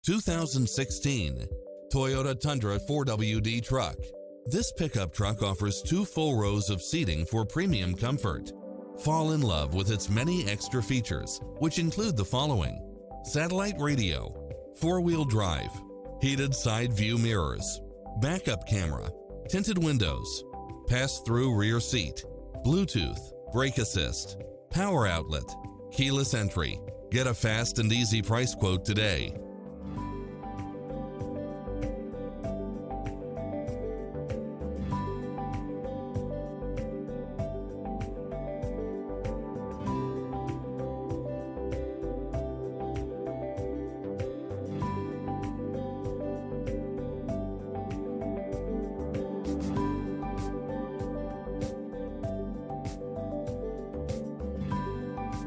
2016 Toyota Tundra 4WD truck. This pickup truck offers 2 full rows of seating for premium comfort. Fall in love with its many extra features, which include the following: satellite radio, 4-wheel drive, heated side view mirrors, backup camera, tinted windows, pass-through rear seat, Bluetooth, brake assist, power outlet, keyless entry. Get a fast and easy price quote today.